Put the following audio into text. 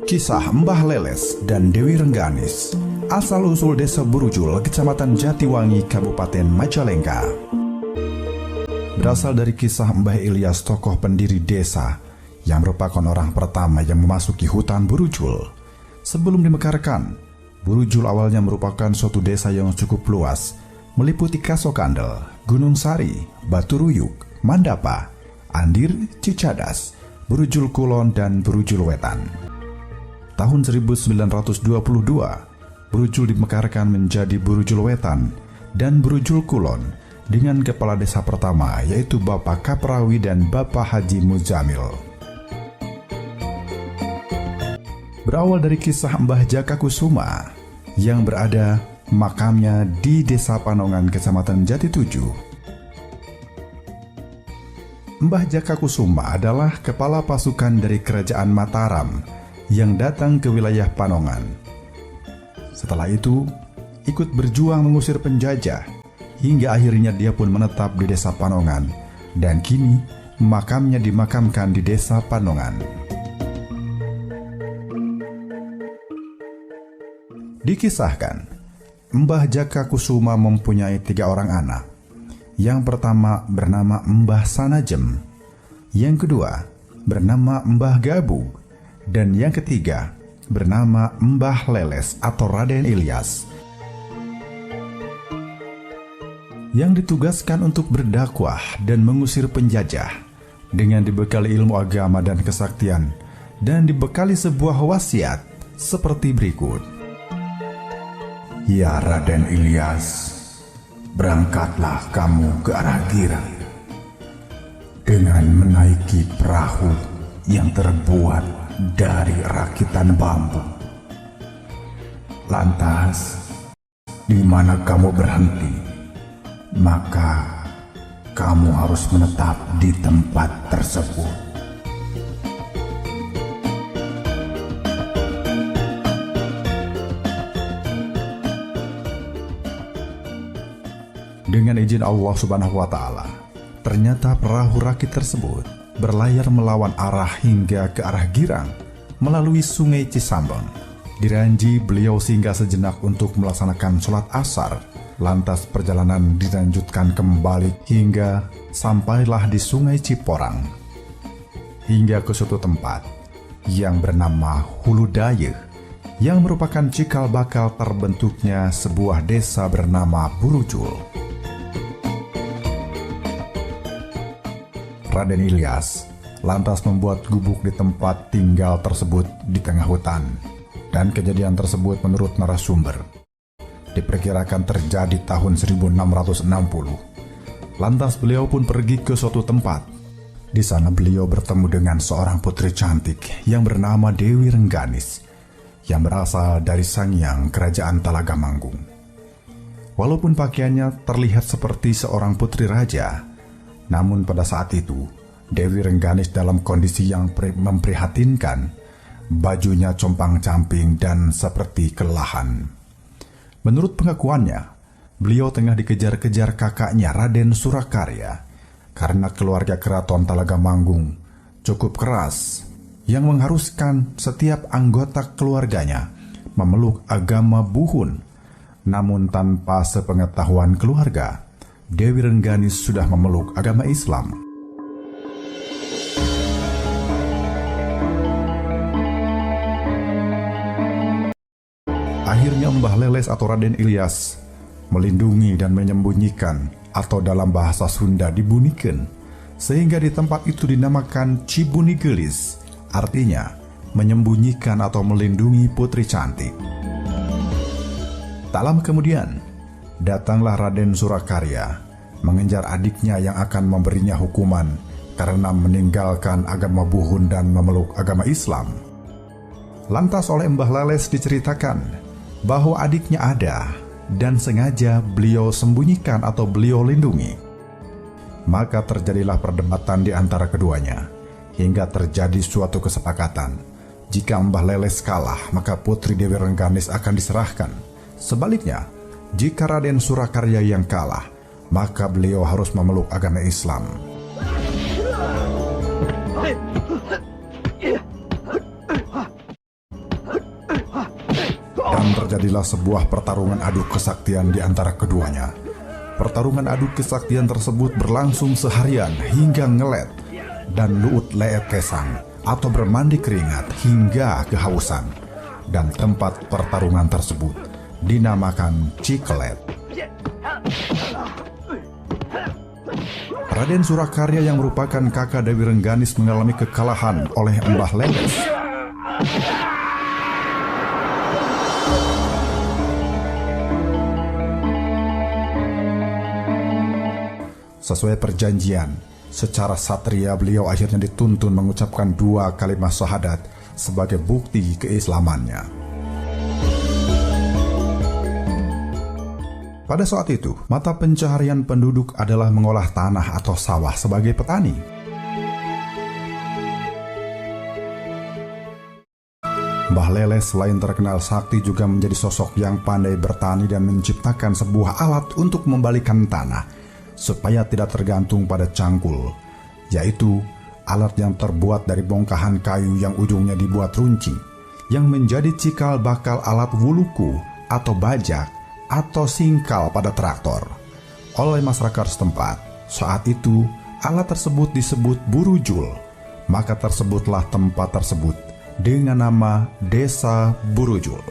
Kisah Mbah Leles dan Dewi Rengganis, asal-usul Desa Burujul, Kecamatan Jatiwangi, Kabupaten Majalengka. Berasal dari kisah Mbah Ilyas, tokoh pendiri desa yang merupakan orang pertama yang memasuki hutan Burujul. Sebelum dimekarkan, Burujul awalnya merupakan suatu desa yang cukup luas, meliputi Kasokandel, Gunung Sari, Batu Ruyuk, Mandapa, Andir, Cicadas, Burujul Kulon, dan Burujul Wetan. Tahun 1922, Burujul dimekarkan menjadi Burujul Wetan dan Burujul Kulon dengan kepala desa pertama yaitu Bapak Kaprawi dan Bapak Haji Muzamil. Berawal dari kisah Mbah Jaka Kusuma yang berada makamnya di Desa Panongan, Kecamatan Jati Tujuh. Mbah Jaka Kusuma adalah kepala pasukan dari Kerajaan Mataram yang datang ke wilayah Panongan. Setelah itu, ikut berjuang mengusir penjajah, hingga akhirnya dia pun menetap di Desa Panongan, dan kini makamnya dimakamkan di Desa Panongan. Dikisahkan, Mbah Jaka Kusuma mempunyai 3 orang anak. Yang pertama bernama Mbah Sanajem, yang kedua bernama Mbah Gabu, dan yang ketiga bernama Mbah Leles atau Raden Ilyas, yang ditugaskan untuk berdakwah dan mengusir penjajah dengan dibekali ilmu agama dan kesaktian, dan dibekali sebuah wasiat seperti berikut. Ya Raden Ilyas, berangkatlah kamu ke arah Gira dengan menaiki perahu yang terbuat dari rakitan bambu. Lantas, di mana kamu berhenti, maka kamu harus menetap di tempat tersebut. Dengan izin Allah Subhanahu wa Ta'ala, ternyata perahu rakit tersebut berlayar melawan arah hingga ke arah Girang melalui Sungai Cisambang. Di Ranji, beliau singgah sejenak untuk melaksanakan sholat asar. Lantas perjalanan dilanjutkan kembali hingga sampailah di Sungai Ciporang, hingga ke suatu tempat yang bernama Hulu Dayeh, yang merupakan cikal bakal terbentuknya sebuah desa bernama Burujul. Raden Ilyas lantas membuat gubuk di tempat tinggal tersebut di tengah hutan, dan kejadian tersebut menurut narasumber diperkirakan terjadi tahun 1660. Lantas beliau pun pergi ke suatu tempat. Di sana beliau bertemu dengan seorang putri cantik yang bernama Dewi Rengganis, yang berasal dari Sangyang Kerajaan Talaga Manggung. Walaupun pakaiannya terlihat seperti seorang putri raja, namun pada saat itu Dewi Rengganis dalam kondisi yang memprihatinkan. Bajunya compang-camping dan seperti kelelahan. Menurut pengakuannya, beliau tengah dikejar-kejar kakaknya Raden Surakarya karena keluarga keraton Talaga Manggung cukup keras yang mengharuskan setiap anggota keluarganya memeluk agama Buhun. Namun tanpa sepengetahuan keluarga, Dewi Rengganis sudah memeluk agama Islam. Akhirnya Mbah Leles atau Raden Ilyas melindungi dan menyembunyikan, atau dalam bahasa Sunda dibunikan, sehingga di tempat itu dinamakan Cibunigelis, artinya menyembunyikan atau melindungi putri cantik. Tak lama kemudian, datanglah Raden Surakarya mengejar adiknya yang akan memberinya hukuman karena meninggalkan agama Buhun dan memeluk agama Islam. Lantas oleh Mbah Leles diceritakan bahwa adiknya ada dan sengaja beliau sembunyikan atau beliau lindungi. Maka terjadilah perdebatan di antara keduanya, hingga terjadi suatu kesepakatan. Jika Mbah Leles kalah, maka putri Dewi Rengganis akan diserahkan. Sebaliknya, jika Raden Surakarya yang kalah, maka beliau harus memeluk agama Islam. bersamaan terjadilah sebuah pertarungan adu kesaktian di antara keduanya. Pertarungan adu kesaktian tersebut berlangsung seharian hingga ngelet dan Luut leet kesang atau bermandi keringat hingga kehausan. Dan tempat pertarungan tersebut dinamakan Cikelet. Raden Surakarya yang merupakan kakak Dewi Rengganis mengalami kekalahan oleh Mbah Leles. Sesuai perjanjian, secara satria beliau akhirnya dituntun mengucapkan 2 kalimat syahadat sebagai bukti keislamannya. Pada saat itu, mata pencaharian penduduk adalah mengolah tanah atau sawah sebagai petani. Mbah Leles selain terkenal sakti juga menjadi sosok yang pandai bertani dan menciptakan sebuah alat untuk membalikan tanah supaya tidak tergantung pada cangkul, yaitu alat yang terbuat dari bongkahan kayu yang ujungnya dibuat runcing, yang menjadi cikal bakal alat wuluku atau bajak atau singkal pada traktor. Oleh masyarakat setempat, saat itu alat tersebut disebut burujul, maka tersebutlah tempat tersebut dengan nama Desa Burujul.